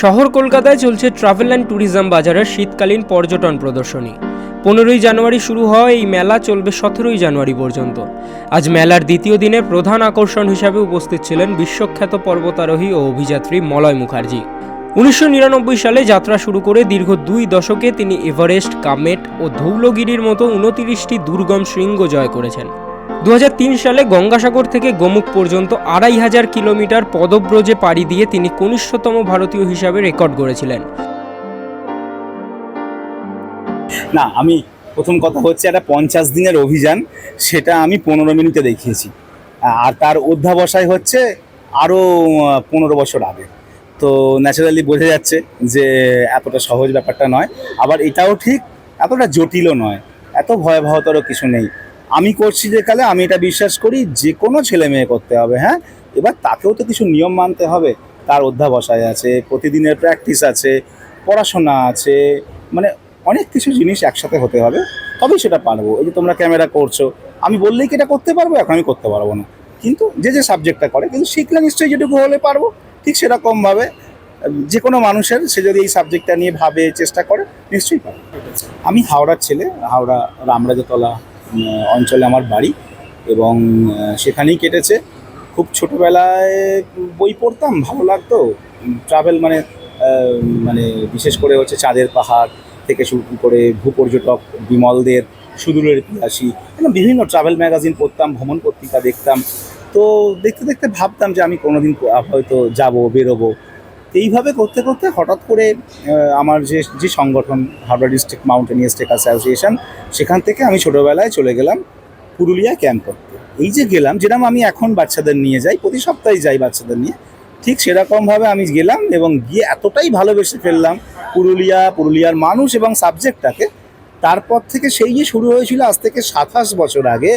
শহর কলকাতায় চলছে ট্রাভেল অ্যান্ড ট্যুরিজম বাজারের শীতকালীন পর্যটন প্রদর্শনী। 15ই জানুয়ারি শুরু হওয়া এই মেলা চলবে 17ই জানুয়ারি পর্যন্ত। আজ মেলার দ্বিতীয় দিনে প্রধান আকর্ষণ হিসাবে উপস্থিত ছিলেন বিশ্বখ্যাত পর্বতারোহী ও অভিযাত্রী মলয় মুখার্জি। 1999 সালে যাত্রা শুরু করে দীর্ঘ 2 দশকে তিনি এভারেস্ট, কামেট ও ধৌলগিরির মতো 29টি দুর্গম শৃঙ্গ জয় করেছেন। 2003 সালে গঙ্গাসাগর থেকে গোমুখ পর্যন্ত 2500 কিলোমিটার পদব্রজে পাড়ি দিয়ে তিনি কনিষ্ঠতম ভারতীয় হিসাবে রেকর্ড গড়েছিলেন। না, আমি প্রথম কথা হচ্ছে একটা 50 দিনের অভিযান, সেটা আমি 15 মিনিটে দেখিয়েছি। আর তার অধ্যাবসায় হচ্ছে আরও 15 বছর আগে। তো ন্যাচারালি বোঝা যাচ্ছে যে এতটা সহজ ব্যাপারটা নয়। আবার এটাও ঠিক এতটা জটিলও নয়, এত ভয়াবহতারও কিছু নেই। আমি করছি যে কালে আমি এটা বিশ্বাস করি যে কোনো ছেলে মেয়ে করতে হবে। হ্যাঁ, এবার তাকেও তো কিছু নিয়ম মানতে হবে। তার অধ্যাবসায় আছে, প্রতিদিনের প্র্যাকটিস আছে, পড়াশোনা আছে, মানে অনেক কিছু জিনিস একসাথে হতে হবে, তবেই সেটা পারবো। এই যে তোমরা ক্যামেরা করছো, আমি বললেই কি এটা করতে পারবো? এখন আমি করতে পারবো না, কিন্তু যে সাবজেক্টটা করে, কিন্তু শিখলে নিশ্চয়ই যেটুকু হলে পারবো। ঠিক সেরকমভাবে যে কোনো মানুষের, সে যদি এই সাবজেক্টটা নিয়ে ভাবে, চেষ্টা করে, নিশ্চয়ই পারবে। আমি হাওড়ার ছেলে, হাওড়া রামরাজতলা অঞ্চলে আমার বাড়ি, এবং সেখানেই কেটেছে। খুব ছোটোবেলায় বই পড়তাম, ভালো লাগতো। ট্রাভেল মানে মানে বিশেষ করে হচ্ছে চাঁদের পাহাড় থেকে শুরু করে ভূপর্যটক বিমলদের, সুদূরের ইতিহাসী, বিভিন্ন ট্রাভেল ম্যাগাজিন পড়তাম, ভ্রমণ পত্রিকা দেখতাম। তো দেখতে দেখতে ভাবতাম যে আমি কোনোদিন হয়তো যাব, বেরোবো। এইভাবে করতে করতে হঠাৎ করে আমার যে সংগঠন হাওড়া ডিস্ট্রিক্ট মাউন্টেনিয়ার্স অ্যাসোসিয়েশন, সেখান থেকে আমি ছোটোবেলায় চলে গেলাম পুরুলিয়া ক্যাম্প করতে। এই যে গেলাম, যেরকম আমি এখন বাচ্চাদের নিয়ে যাই, প্রতি সপ্তাহে যাই বাচ্চাদের নিয়ে, ঠিক সেরকমভাবে আমি গেলাম এবং গিয়ে এতটাই ভালোবেসে ফেললাম পুরুলিয়ার মানুষ এবং সাবজেক্টটাকে। তারপর থেকে সেই যে শুরু হয়েছিল আজ থেকে 27 বছর আগে,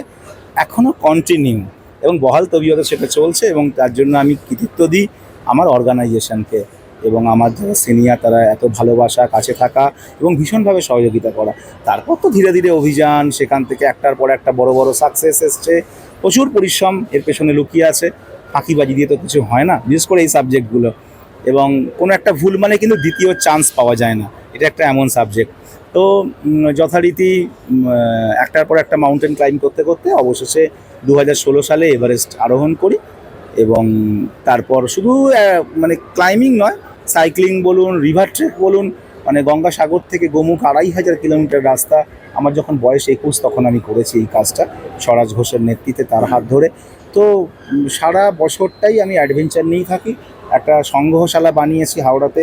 এখনও কন্টিনিউ এবং বহাল তবিয়তে সেটা চলছে। এবং তার জন্য আমি কৃতিত্ব দিই আমার অর্গানাইজেশনকে এবং আমার যারা সিনিয়র, তারা এত ভালোবাসা, কাছে থাকা এবং ভীষণভাবে সহযোগিতা করা। তারপর তো ধীরে ধীরে অভিযান, সেখান থেকে একটার পর একটা বড় বড় সাকসেস এসছে। প্রচুর পরিশ্রম এর পেছনে লুকিয়ে আছে। ফাঁকিবাজি দিয়ে তো কিছু হয় না, বিশেষ করে এই সাবজেক্টগুলো। এবং কোনো একটা ভুল মানে কিন্তু দ্বিতীয় চান্স পাওয়া যায় না, এটা একটা এমন সাবজেক্ট। তো যথারীতি একটার পর একটা মাউন্টেন ক্লাইম্ব করতে করতে অবশেষে 2016 সালে এভারেস্ট আরোহণ করি। এবং তারপর শুধু মানে ক্লাইম্বিং নয়, সাইক্লিং বলুন, রিভার ট্রেক বলুন, মানে গঙ্গাসাগর থেকে গোমুখ 2500 কিলোমিটার রাস্তা। আমার যখন বয়স 21 তখন আমি করেছি এই কাজটা, স্বরাজ ঘোষের নেতৃত্বে, তার হাত ধরে। তো সারা বছরটাই আমি অ্যাডভেঞ্চার নিয়েই থাকি। একটা সংগ্রহশালা বানিয়েছি হাওড়াতে,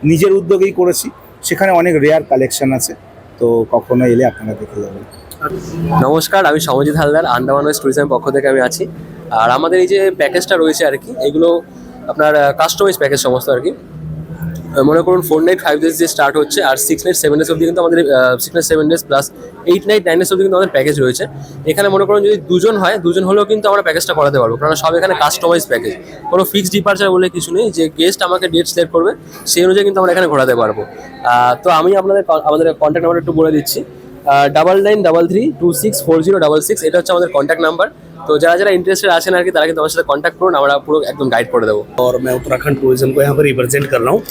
নিজের উদ্যোগেই করেছি। সেখানে অনেক রেয়ার কালেকশন আছে, তো কখনো এলে আপনারা দেখে যাবেন। নমস্কার, আমি সমজিৎ হালদার, আন্দামান ওয়েস্ট ট্যুরিজমের পক্ষ থেকে আমি আছি। আর আমাদের এই যে প্যাকেজটা রয়েছে আর কি, এগুলো আপনার কাস্টমাইজ প্যাকেজ সমস্ত আর কি। মনে করুন 4 নাইট 5 ডেজ দিয়ে স্টার্ট হচ্ছে, আর 6 নাইট 7 ডেজ অবধি কিন্তু আমাদের 6 night 7 days plus 8 night 9 days অবধি কিন্তু আমাদের প্যাকেজ রয়েছে। এখানে মনে করুন যদি দুজন হলেও কিন্তু আমরা প্যাকেজটা করাতে পারবো, কারণ সব এখানে কাস্টমাইজ প্যাকেজ। কোনো ফিক্সড ডিপার্চার বলে কিছু নেই, যে গেস্ট আমাকে ডেট সিলেক্ট করবে সেই অনুযায়ী কিন্তু আমরা এখানে ঘোরাতে পারবো। তো আমি আমাদের কন্ট্যাক্ট নাম্বার একটু বলে দিচ্ছি। 9933264066, এটা হচ্ছে আমাদের কন্ট্যাক্ট নাম্বার। তো যারা इंटरेस्टेड আছেন আর কি, তারা কিন্তু আমার সাথে কন্ট্যাক্ট করুন, আমরা পুরো একদম গাইড করে দেবো। और मैं उत्तराखंड टूरिज्म को यहाँ पर रिप्रेजेंट कर रहा हूँ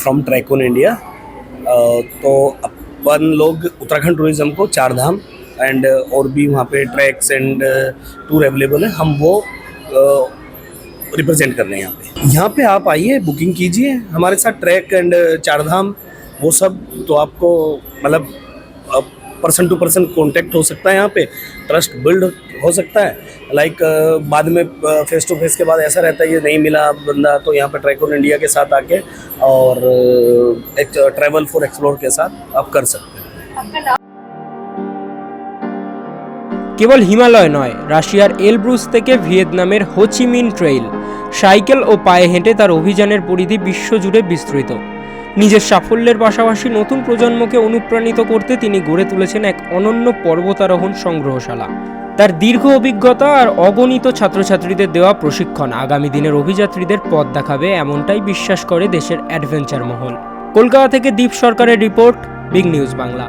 फ्रॉम ट्रैकोन इंडिया। तो अपन लोग उत्तराखंड टूरिज्म को 4 धाम एंड और भी वहाँ पे ट्रैक्स एंड टूर अवेलेबल है, हम वो रिप्रेजेंट कर रहे हैं यहाँ पे आप आइए, बुकिंग कीजिए हमारे साथ। ट्रैक एंड 4 धाम वो सब तो आपको मतलब पर्सन टू पर्सन कॉन्टेक्ट हो सकता है, यहाँ पे ट्रस्ट बिल्ड हो सकता है। लाइक बाद में फेस टू फेस के बाद ऐसा रहता है ये नहीं मिला बंदा, तो यहाँ पे ट्रैकोन इंडिया के साथ आके और एक ट्रैवल फॉर एक्सप्लोर के साथ आप कर सकते हैं। কেবল হিমালয় নয়, রাশিয়ার এলব্রুস থেকে ভিয়েতনামের হোচিমিন ট্রেইল, সাইকেল ও পায়ে হেঁটে তার অভিযানের পরিধি বিশ্বজুড়ে বিস্তৃত। নিজের সাফল্যের পাশাপাশি নতুন প্রজন্মকে অনুপ্রাণিত করতে তিনি গড়ে তুলেছেন এক অনন্য পর্বতারোহণ সংগ্রহশালা। তার দীর্ঘ অভিজ্ঞতা আর অগণিত ছাত্রছাত্রীদের দেওয়া প্রশিক্ষণ আগামী দিনের অভিযাত্রীদের পথ দেখাবে, এমনটাই বিশ্বাস করে দেশের অ্যাডভেঞ্চার মহল। কলকাতা থেকে দীপ সরকারের রিপোর্ট, বিগ নিউজ বাংলা।